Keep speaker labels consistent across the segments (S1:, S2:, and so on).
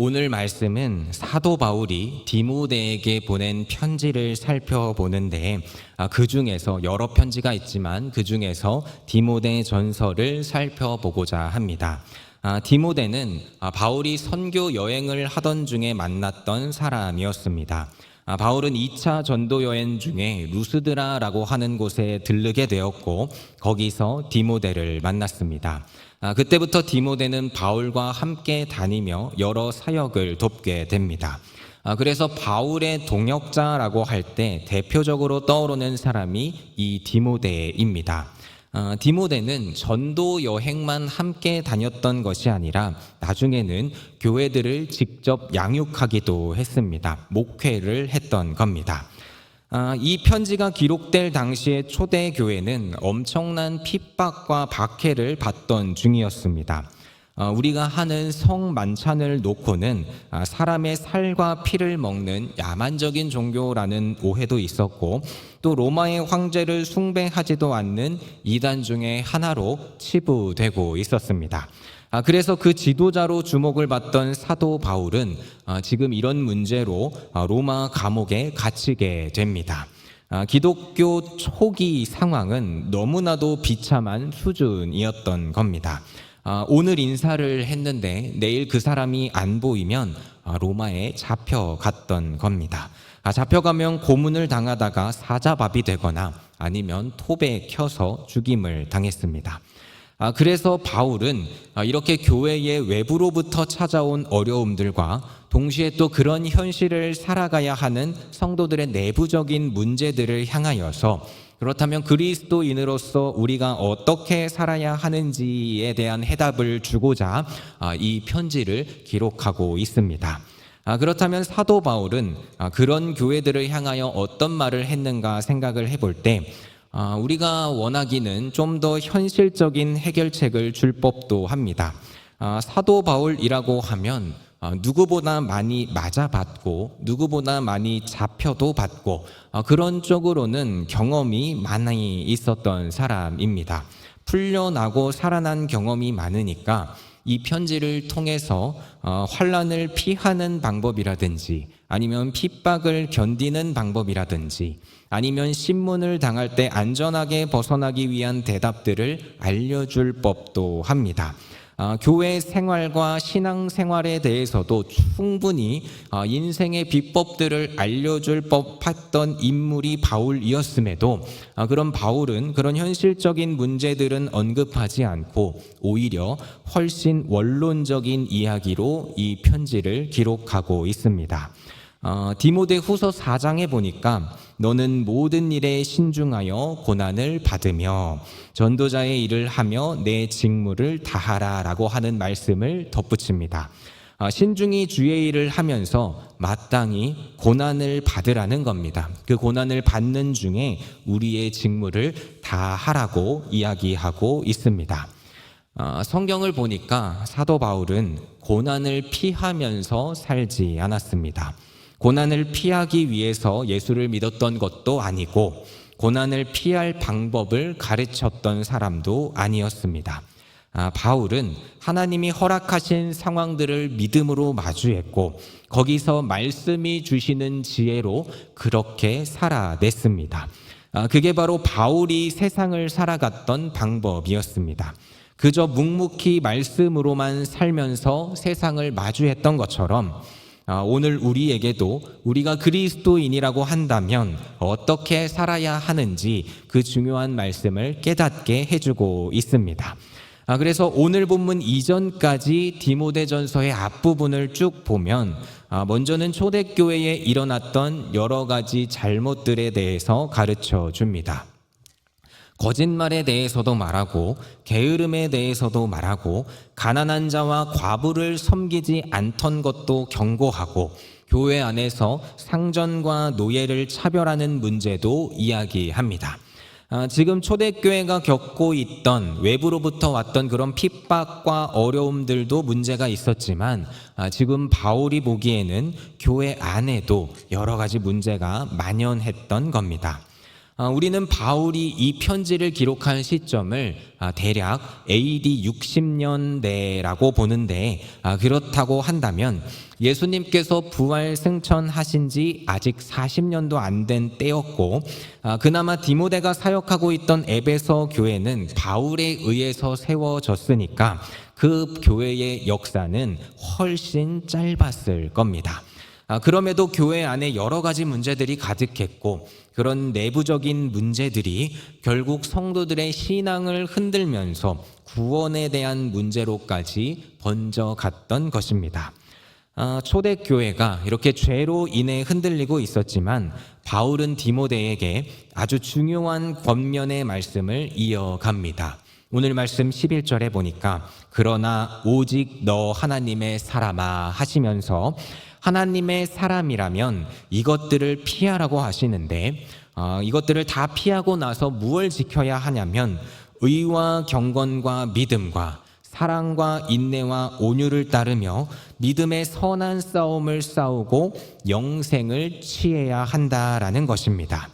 S1: 오늘 말씀은 사도 바울이 디모데에게 보낸 편지를 살펴보는데 그 중에서 여러 편지가 있지만 그 중에서 디모데 전서를 살펴보고자 합니다. 디모데는 바울이 선교 여행을 하던 중에 만났던 사람이었습니다. 바울은 2차 전도 여행 중에 루스드라라고 하는 곳에 들르게 되었고 거기서 디모데를 만났습니다. 그때부터 디모데는 바울과 함께 다니며 여러 사역을 돕게 됩니다. 그래서 바울의 동역자라고 할 때 대표적으로 떠오르는 사람이 이 디모데입니다. 디모데는 전도 여행만 함께 다녔던 것이 아니라 나중에는 교회들을 직접 양육하기도 했습니다. 목회를 했던 겁니다. 이 편지가 기록될 당시에 초대교회는 엄청난 핍박과 박해를 받던 중이었습니다. 우리가 하는 성만찬을 놓고는 사람의 살과 피를 먹는 야만적인 종교라는 오해도 있었고 또 로마의 황제를 숭배하지도 않는 이단 중에 하나로 치부되고 있었습니다. 그래서 그 지도자로 주목을 받던 사도 바울은 지금 이런 문제로 로마 감옥에 갇히게 됩니다. 기독교 초기 상황은 너무나도 비참한 수준이었던 겁니다. 오늘 인사를 했는데 내일 그 사람이 안 보이면 로마에 잡혀갔던 겁니다. 잡혀가면 고문을 당하다가 사자밥이 되거나 아니면 톱에 켜서 죽임을 당했습니다. 그래서 바울은 이렇게 교회의 외부로부터 찾아온 어려움들과 동시에 또 그런 현실을 살아가야 하는 성도들의 내부적인 문제들을 향하여서 그렇다면 그리스도인으로서 우리가 어떻게 살아야 하는지에 대한 해답을 주고자 이 편지를 기록하고 있습니다. 그렇다면 사도 바울은 그런 교회들을 향하여 어떤 말을 했는가 생각을 해볼 때 우리가 원하기는 좀 더 현실적인 해결책을 줄 법도 합니다. 사도 바울이라고 하면 누구보다 많이 맞아봤고 누구보다 많이 잡혀도 받고 그런 쪽으로는 경험이 많이 있었던 사람입니다. 풀려나고 살아난 경험이 많으니까 이 편지를 통해서 환난을 피하는 방법이라든지 아니면 핍박을 견디는 방법이라든지 아니면 신문을 당할 때 안전하게 벗어나기 위한 대답들을 알려줄 법도 합니다. 교회 생활과 신앙 생활에 대해서도 충분히 인생의 비법들을 알려줄 법했던 인물이 바울이었음에도 그런 바울은 그런 현실적인 문제들은 언급하지 않고 오히려 훨씬 원론적인 이야기로 이 편지를 기록하고 있습니다. 디모데 후서 4장에 보니까 너는 모든 일에 신중하여 고난을 받으며 전도자의 일을 하며 내 직무를 다하라 라고 하는 말씀을 덧붙입니다. 신중히 주의 일을 하면서 마땅히 고난을 받으라는 겁니다. 그 고난을 받는 중에 우리의 직무를 다하라고 이야기하고 있습니다. 성경을 보니까 사도 바울은 고난을 피하면서 살지 않았습니다. 고난을 피하기 위해서 예수를 믿었던 것도 아니고 고난을 피할 방법을 가르쳤던 사람도 아니었습니다. 바울은 하나님이 허락하신 상황들을 믿음으로 마주했고 거기서 말씀이 주시는 지혜로 그렇게 살아냈습니다. 그게 바로 바울이 세상을 살아갔던 방법이었습니다. 그저 묵묵히 말씀으로만 살면서 세상을 마주했던 것처럼 오늘 우리에게도 우리가 그리스도인이라고 한다면 어떻게 살아야 하는지 그 중요한 말씀을 깨닫게 해주고 있습니다. 그래서 오늘 본문 이전까지 디모데전서의 앞부분을 쭉 보면 먼저는 초대교회에 일어났던 여러 가지 잘못들에 대해서 가르쳐 줍니다. 거짓말에 대해서도 말하고 게으름에 대해서도 말하고 가난한 자와 과부를 섬기지 않던 것도 경고하고 교회 안에서 상전과 노예를 차별하는 문제도 이야기합니다. 지금 초대교회가 겪고 있던 외부로부터 왔던 그런 핍박과 어려움들도 문제가 있었지만 지금 바울이 보기에는 교회 안에도 여러 가지 문제가 만연했던 겁니다. 우리는 바울이 이 편지를 기록한 시점을 대략 AD 60년대라고 보는데, 그렇다고 한다면 예수님께서 부활 승천하신 지 아직 40년도 안 된 때였고, 그나마 디모데가 사역하고 있던 에베소 교회는 바울에 의해서 세워졌으니까 그 교회의 역사는 훨씬 짧았을 겁니다. 그럼에도 교회 안에 여러 가지 문제들이 가득했고, 그런 내부적인 문제들이 결국 성도들의 신앙을 흔들면서 구원에 대한 문제로까지 번져갔던 것입니다. 초대교회가 이렇게 죄로 인해 흔들리고 있었지만 바울은 디모데에게 아주 중요한 권면의 말씀을 이어갑니다. 오늘 말씀 11절에 보니까 그러나 오직 너 하나님의 사람아 하시면서 하나님의 사람이라면 이것들을 피하라고 하시는데, 이것들을 다 피하고 나서 무엇을 지켜야 하냐면 의와 경건과 믿음과 사랑과 인내와 온유를 따르며 믿음의 선한 싸움을 싸우고 영생을 취해야 한다라는 것입니다.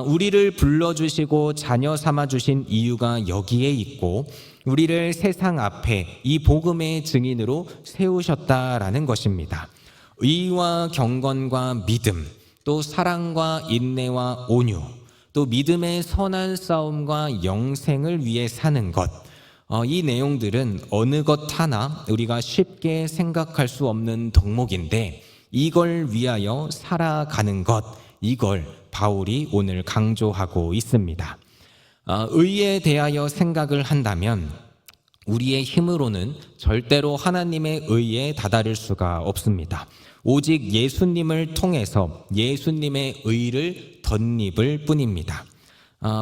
S1: 우리를 불러주시고 자녀 삼아주신 이유가 여기에 있고, 우리를 세상 앞에 이 복음의 증인으로 세우셨다라는 것입니다. 의와 경건과 믿음, 또 사랑과 인내와 온유, 또 믿음의 선한 싸움과 영생을 위해 사는 것, 이 내용들은 어느 것 하나 우리가 쉽게 생각할 수 없는 덕목인데, 이걸 위하여 살아가는 것, 이걸 바울이 오늘 강조하고 있습니다. 의에 대하여 생각을 한다면 우리의 힘으로는 절대로 하나님의 의에 다다를 수가 없습니다. 오직 예수님을 통해서 예수님의 의를 덧입을 뿐입니다.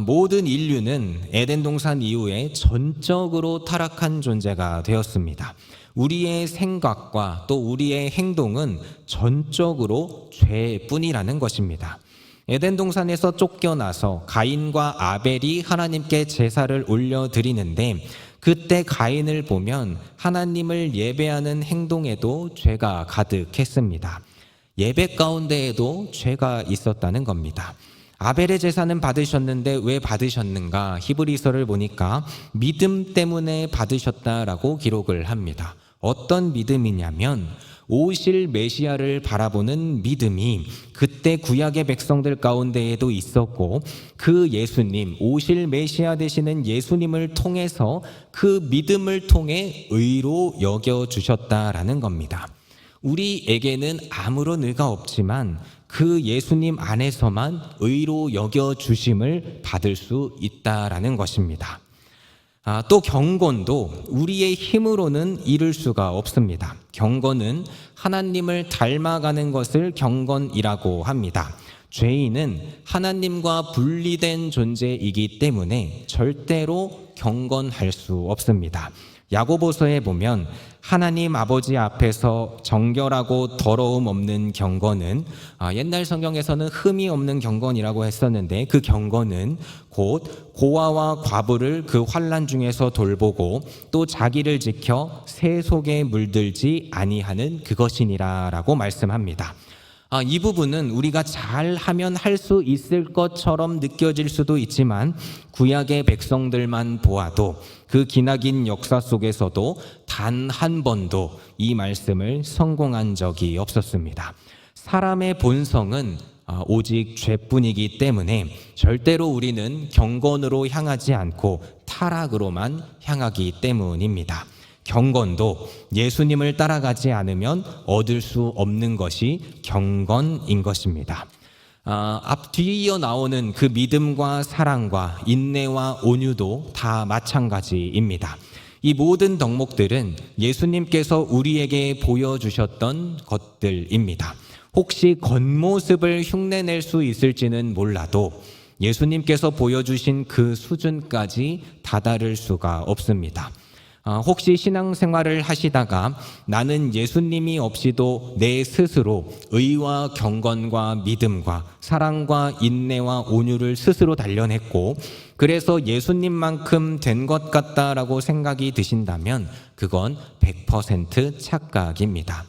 S1: 모든 인류는 에덴 동산 이후에 전적으로 타락한 존재가 되었습니다. 우리의 생각과 또 우리의 행동은 전적으로 죄뿐이라는 것입니다. 에덴 동산에서 쫓겨나서 가인과 아벨이 하나님께 제사를 올려드리는데, 그때 가인을 보면 하나님을 예배하는 행동에도 죄가 가득했습니다. 예배 가운데에도 죄가 있었다는 겁니다. 아벨의 제사는 받으셨는데 왜 받으셨는가? 히브리서를 보니까 믿음 때문에 받으셨다라고 기록을 합니다. 어떤 믿음이냐면 오실 메시아를 바라보는 믿음이 그때 구약의 백성들 가운데에도 있었고, 그 예수님, 오실 메시아 되시는 예수님을 통해서 그 믿음을 통해 의로 여겨주셨다라는 겁니다. 우리에게는 아무런 의가 없지만 그 예수님 안에서만 의로 여겨주심을 받을 수 있다라는 것입니다. 또 경건도 우리의 힘으로는 이룰 수가 없습니다. 경건은 하나님을 닮아가는 것을 경건이라고 합니다. 죄인은 하나님과 분리된 존재이기 때문에 절대로 경건할 수 없습니다. 야고보서에 보면 하나님 아버지 앞에서 정결하고 더러움 없는 경건은, 옛날 성경에서는 흠이 없는 경건이라고 했었는데, 그 경건은 곧 고아와 과부를 그 환난 중에서 돌보고 또 자기를 지켜 새 속에 물들지 아니하는 그것이니라라고 말씀합니다. 이 부분은 우리가 잘하면 할 수 있을 것처럼 느껴질 수도 있지만 구약의 백성들만 보아도 그 기나긴 역사 속에서도 단 한 번도 이 말씀을 성공한 적이 없었습니다. 사람의 본성은 오직 죄뿐이기 때문에 절대로 우리는 경건으로 향하지 않고 타락으로만 향하기 때문입니다. 경건도 예수님을 따라가지 않으면 얻을 수 없는 것이 경건인 것입니다. 뒤이어 나오는 그 믿음과 사랑과 인내와 온유도 다 마찬가지입니다. 이 모든 덕목들은 예수님께서 우리에게 보여주셨던 것들입니다. 혹시 겉모습을 흉내낼 수 있을지는 몰라도 예수님께서 보여주신 그 수준까지 다다를 수가 없습니다. 혹시 신앙생활을 하시다가 나는 예수님이 없이도 내 스스로 의와 경건과 믿음과 사랑과 인내와 온유를 스스로 단련했고, 그래서 예수님만큼 된 것 같다라고 생각이 드신다면 그건 100% 착각입니다.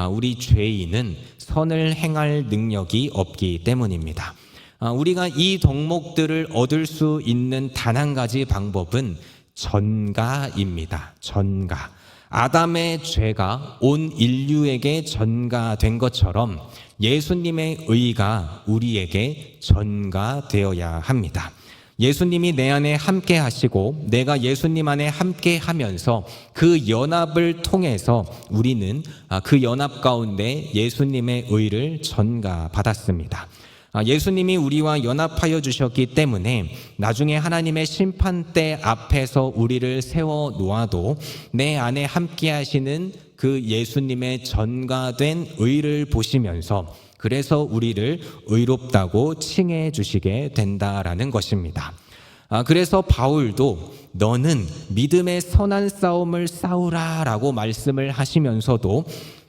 S1: 우리 죄인은 선을 행할 능력이 없기 때문입니다. 우리가 이 덕목들을 얻을 수 있는 단 한 가지 방법은 전가입니다. 전가. 아담의 죄가 온 인류에게 전가된 것처럼 예수님의 의가 우리에게 전가되어야 합니다. 예수님이 내 안에 함께 하시고 내가 예수님 안에 함께 하면서 그 연합을 통해서 우리는 그 연합 가운데 예수님의 의를 전가받았습니다. 예수님이 우리와 연합하여 주셨기 때문에 나중에 하나님의 심판대 앞에서 우리를 세워 놓아도 내 안에 함께 하시는 그 예수님의 전가된 의를 보시면서 그래서 우리를 의롭다고 칭해 주시게 된다라는 것입니다. 그래서 바울도 너는 믿음의 선한 싸움을 싸우라라고 말씀을 하시면서도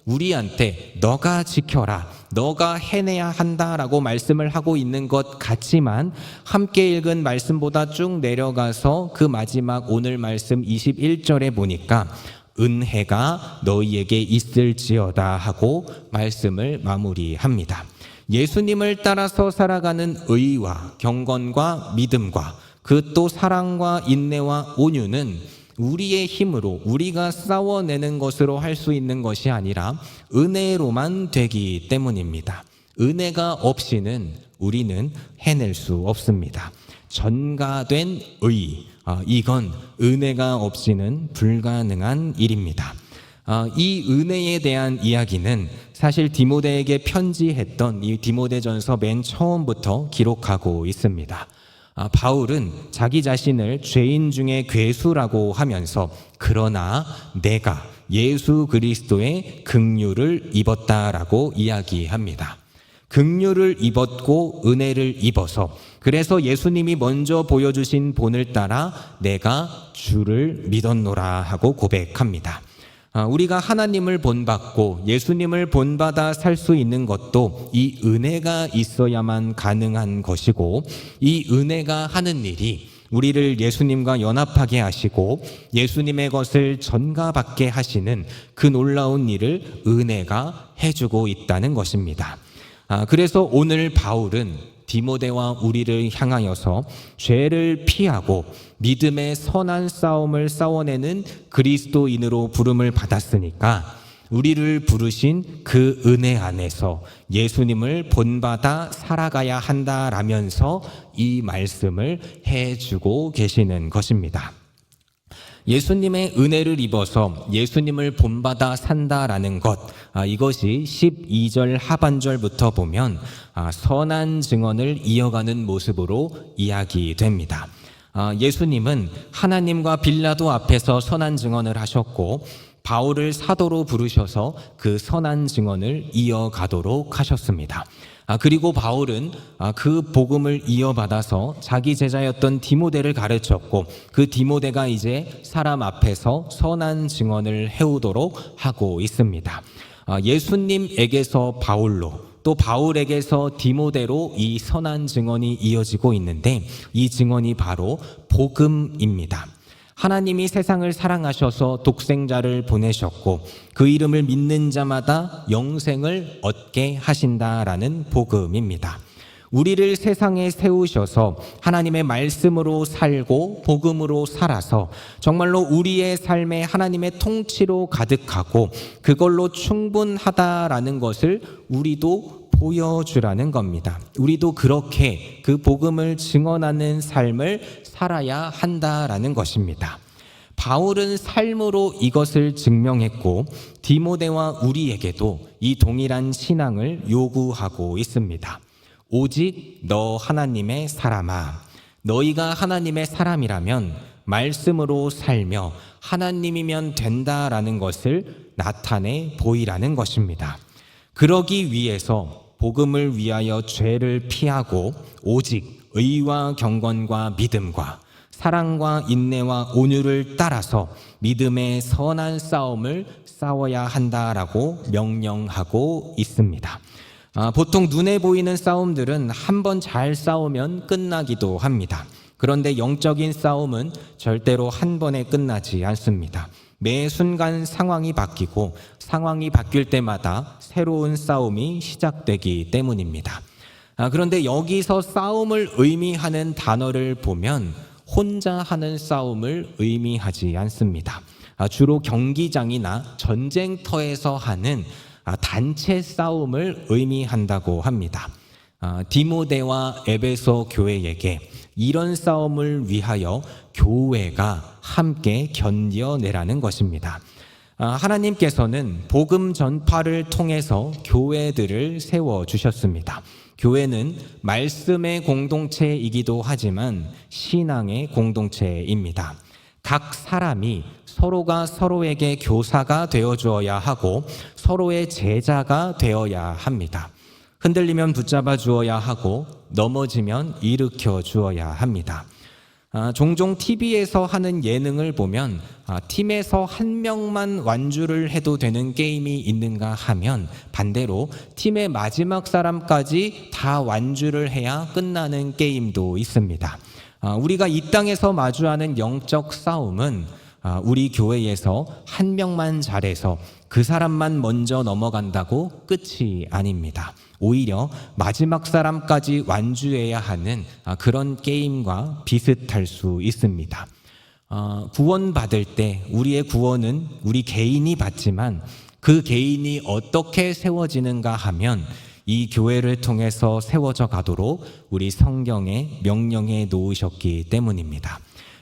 S1: 우리한테 너가 지켜라, 너가 해내야 한다라고 말씀을 하고 있는 것 같지만 함께 읽은 말씀보다 쭉 내려가서 그 마지막 오늘 말씀 21절에 보니까 은혜가 너희에게 있을지어다 하고 말씀을 마무리합니다. 예수님을 따라서 살아가는 의와 경건과 믿음과 그 또 사랑과 인내와 온유는 우리의 힘으로 우리가 싸워내는 것으로 할 수 있는 것이 아니라 은혜로만 되기 때문입니다. 은혜가 없이는 우리는 해낼 수 없습니다. 전가된 의, 이건 은혜가 없이는 불가능한 일입니다. 이 은혜에 대한 이야기는 사실 디모데에게 편지했던 이 디모데전서 맨 처음부터 기록하고 있습니다. 바울은 자기 자신을 죄인 중에 괴수라고 하면서 그러나 내가 예수 그리스도의 긍휼을 입었다라고 이야기합니다. 긍휼을 입었고 은혜를 입어서 그래서 예수님이 먼저 보여주신 본을 따라 내가 주를 믿었노라 하고 고백합니다. 우리가 하나님을 본받고 예수님을 본받아 살 수 있는 것도 이 은혜가 있어야만 가능한 것이고 이 은혜가 하는 일이 우리를 예수님과 연합하게 하시고 예수님의 것을 전가받게 하시는 그 놀라운 일을 은혜가 해주고 있다는 것입니다. 그래서 오늘 바울은 디모데와 우리를 향하여서 죄를 피하고 믿음의 선한 싸움을 싸워내는 그리스도인으로 부름을 받았으니까 우리를 부르신 그 은혜 안에서 예수님을 본받아 살아가야 한다라면서 이 말씀을 해주고 계시는 것입니다. 예수님의 은혜를 입어서 예수님을 본받아 산다라는 것, 이것이 12절 하반절부터 보면 선한 증언을 이어가는 모습으로 이야기됩니다. 예수님은 하나님과 빌라도 앞에서 선한 증언을 하셨고 바울을 사도로 부르셔서 그 선한 증언을 이어가도록 하셨습니다. 그리고 바울은 그 복음을 이어받아서 자기 제자였던 디모데를 가르쳤고 그 디모데가 이제 사람 앞에서 선한 증언을 해오도록 하고 있습니다. 예수님에게서 바울로 또 바울에게서 디모데로 이 선한 증언이 이어지고 있는데 이 증언이 바로 복음입니다. 하나님이 세상을 사랑하셔서 독생자를 보내셨고 그 이름을 믿는 자마다 영생을 얻게 하신다라는 복음입니다. 우리를 세상에 세우셔서 하나님의 말씀으로 살고 복음으로 살아서 정말로 우리의 삶에 하나님의 통치로 가득하고 그걸로 충분하다라는 것을 우리도 보여주라는 겁니다. 우리도 그렇게 그 복음을 증언하는 삶을 살아야 한다라는 것입니다. 바울은 삶으로 이것을 증명했고 디모데와 우리에게도 이 동일한 신앙을 요구하고 있습니다. 오직 너 하나님의 사람아, 너희가 하나님의 사람이라면 말씀으로 살며 하나님이면 된다라는 것을 나타내 보이라는 것입니다. 그러기 위해서 복음을 위하여 죄를 피하고 오직 의와 경건과 믿음과 사랑과 인내와 온유를 따라서 믿음의 선한 싸움을 싸워야 한다라고 명령하고 있습니다. 보통 눈에 보이는 싸움들은 한 번 잘 싸우면 끝나기도 합니다. 그런데 영적인 싸움은 절대로 한 번에 끝나지 않습니다. 매 순간 상황이 바뀌고 상황이 바뀔 때마다 새로운 싸움이 시작되기 때문입니다. 그런데 여기서 싸움을 의미하는 단어를 보면 혼자 하는 싸움을 의미하지 않습니다. 주로 경기장이나 전쟁터에서 하는 단체 싸움을 의미한다고 합니다. 디모데와 에베소 교회에게 이런 싸움을 위하여 교회가 함께 견뎌내라는 것입니다. 하나님께서는 복음 전파를 통해서 교회들을 세워주셨습니다. 교회는 말씀의 공동체이기도 하지만 신앙의 공동체입니다. 각 사람이 서로가 서로에게 교사가 되어 주어야 하고 서로의 제자가 되어야 합니다. 흔들리면 붙잡아 주어야 하고 넘어지면 일으켜 주어야 합니다. 종종 TV에서 하는 예능을 보면 팀에서 한 명만 완주를 해도 되는 게임이 있는가 하면 반대로 팀의 마지막 사람까지 다 완주를 해야 끝나는 게임도 있습니다. 우리가 이 땅에서 마주하는 영적 싸움은 우리 교회에서 한 명만 잘해서 그 사람만 먼저 넘어간다고 끝이 아닙니다. 오히려 마지막 사람까지 완주해야 하는 그런 게임과 비슷할 수 있습니다. 구원받을 때 우리의 구원은 우리 개인이 받지만 그 개인이 어떻게 세워지는가 하면 이 교회를 통해서 세워져 가도록 우리 성경에 명령해 놓으셨기 때문입니다.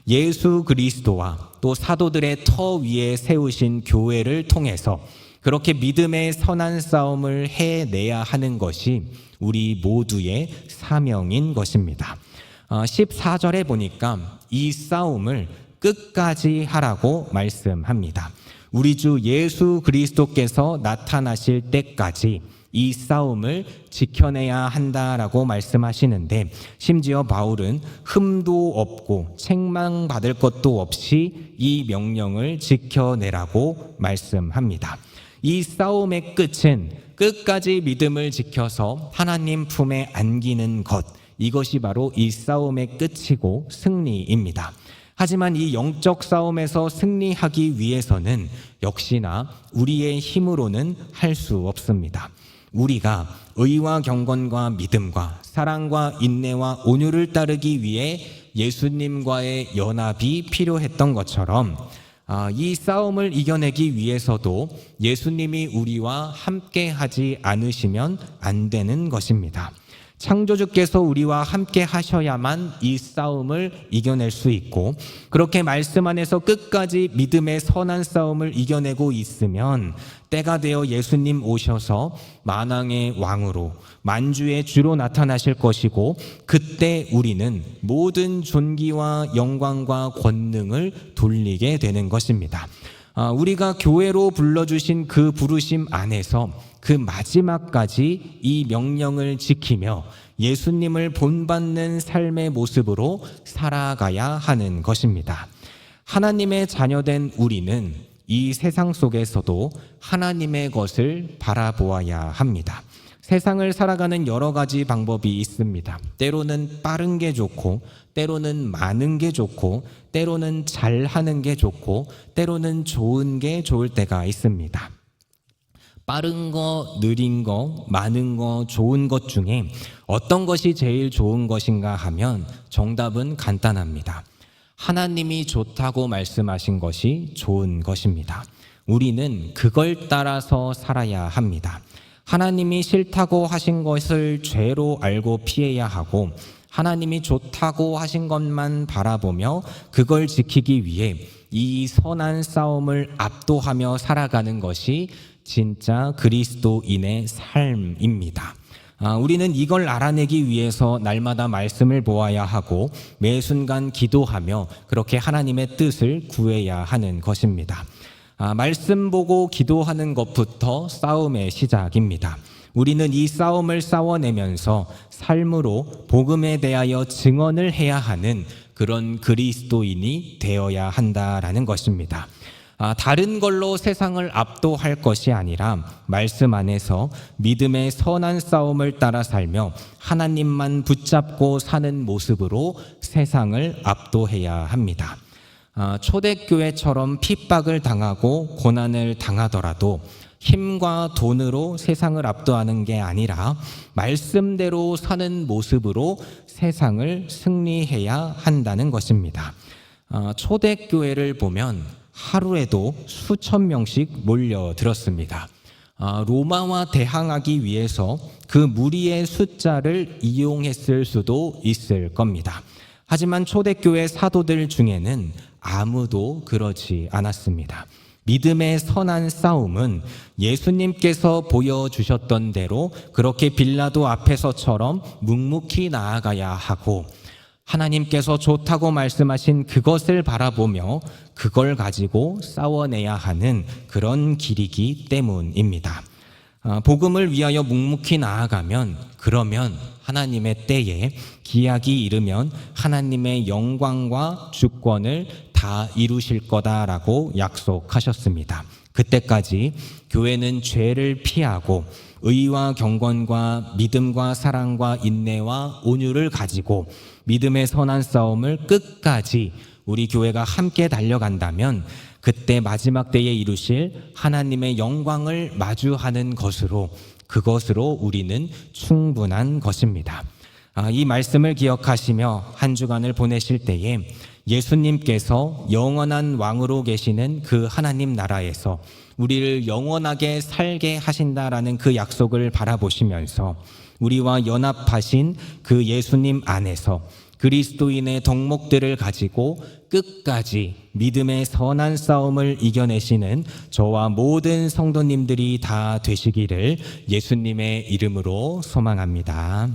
S1: 예수 그리스도와 또 사도들의 터 위에 세우신 교회를 통해서 그렇게 믿음의 선한 싸움을 해내야 하는 것이 우리 모두의 사명인 것입니다. 14절에 보니까 이 싸움을 끝까지 하라고 말씀합니다. 우리 주 예수 그리스도께서 나타나실 때까지 이 싸움을 지켜내야 한다라고 말씀하시는데, 심지어 바울은 흠도 없고 책망받을 것도 없이 이 명령을 지켜내라고 말씀합니다. 이 싸움의 끝은 끝까지 믿음을 지켜서 하나님 품에 안기는 것, 이것이 바로 이 싸움의 끝이고 승리입니다. 하지만 이 영적 싸움에서 승리하기 위해서는 역시나 우리의 힘으로는 할 수 없습니다. 우리가 의와 경건과 믿음과 사랑과 인내와 온유를 따르기 위해 예수님과의 연합이 필요했던 것처럼 이 싸움을 이겨내기 위해서도 예수님이 우리와 함께 하지 않으시면 안 되는 것입니다. 창조주께서 우리와 함께 하셔야만 이 싸움을 이겨낼 수 있고, 그렇게 말씀 안에서 끝까지 믿음의 선한 싸움을 이겨내고 있으면 때가 되어 예수님 오셔서 만왕의 왕으로 만주의 주로 나타나실 것이고, 그때 우리는 모든 존귀와 영광과 권능을 돌리게 되는 것입니다. 우리가 교회로 불러주신 그 부르심 안에서 그 마지막까지 이 명령을 지키며 예수님을 본받는 삶의 모습으로 살아가야 하는 것입니다. 하나님의 자녀된 우리는 이 세상 속에서도 하나님의 것을 바라보아야 합니다. 세상을 살아가는 여러 가지 방법이 있습니다. 때로는 빠른 게 좋고, 때로는 많은 게 좋고, 때로는 잘하는 게 좋고, 때로는 좋은 게 좋을 때가 있습니다. 빠른 거, 느린 거, 많은 거, 좋은 것 중에 어떤 것이 제일 좋은 것인가 하면 정답은 간단합니다. 하나님이 좋다고 말씀하신 것이 좋은 것입니다. 우리는 그걸 따라서 살아야 합니다. 하나님이 싫다고 하신 것을 죄로 알고 피해야 하고, 하나님이 좋다고 하신 것만 바라보며 그걸 지키기 위해 이 선한 싸움을 압도하며 살아가는 것이 진짜 그리스도인의 삶입니다. 우리는 이걸 알아내기 위해서 날마다 말씀을 보아야 하고 매 순간 기도하며 그렇게 하나님의 뜻을 구해야 하는 것입니다. 말씀 보고 기도하는 것부터 싸움의 시작입니다. 우리는 이 싸움을 싸워내면서 삶으로 복음에 대하여 증언을 해야 하는 그런 그리스도인이 되어야 한다라는 것입니다. 다른 걸로 세상을 압도할 것이 아니라 말씀 안에서 믿음의 선한 싸움을 따라 살며 하나님만 붙잡고 사는 모습으로 세상을 압도해야 합니다. 초대교회처럼 핍박을 당하고 고난을 당하더라도 힘과 돈으로 세상을 압도하는 게 아니라 말씀대로 사는 모습으로 세상을 승리해야 한다는 것입니다. 초대교회를 보면 하루에도 수천 명씩 몰려들었습니다. 로마와 대항하기 위해서 그 무리의 숫자를 이용했을 수도 있을 겁니다. 하지만 초대교회 사도들 중에는 아무도 그러지 않았습니다. 믿음의 선한 싸움은 예수님께서 보여주셨던 대로 그렇게 빌라도 앞에서처럼 묵묵히 나아가야 하고, 하나님께서 좋다고 말씀하신 그것을 바라보며 그걸 가지고 싸워내야 하는 그런 길이기 때문입니다. 복음을 위하여 묵묵히 나아가면, 그러면 하나님의 때에 기약이 이르면 하나님의 영광과 주권을 다 이루실 거다라고 약속하셨습니다. 그때까지 교회는 죄를 피하고 의와 경건과 믿음과 사랑과 인내와 온유를 가지고 믿음의 선한 싸움을 끝까지 우리 교회가 함께 달려간다면 그때 마지막 때에 이루실 하나님의 영광을 마주하는 그것으로 우리는 충분한 것입니다. 이 말씀을 기억하시며 한 주간을 보내실 때에 예수님께서 영원한 왕으로 계시는 그 하나님 나라에서 우리를 영원하게 살게 하신다라는 그 약속을 바라보시면서 우리와 연합하신 그 예수님 안에서 그리스도인의 덕목들을 가지고 끝까지 믿음의 선한 싸움을 이겨내시는 저와 모든 성도님들이 다 되시기를 예수님의 이름으로 소망합니다.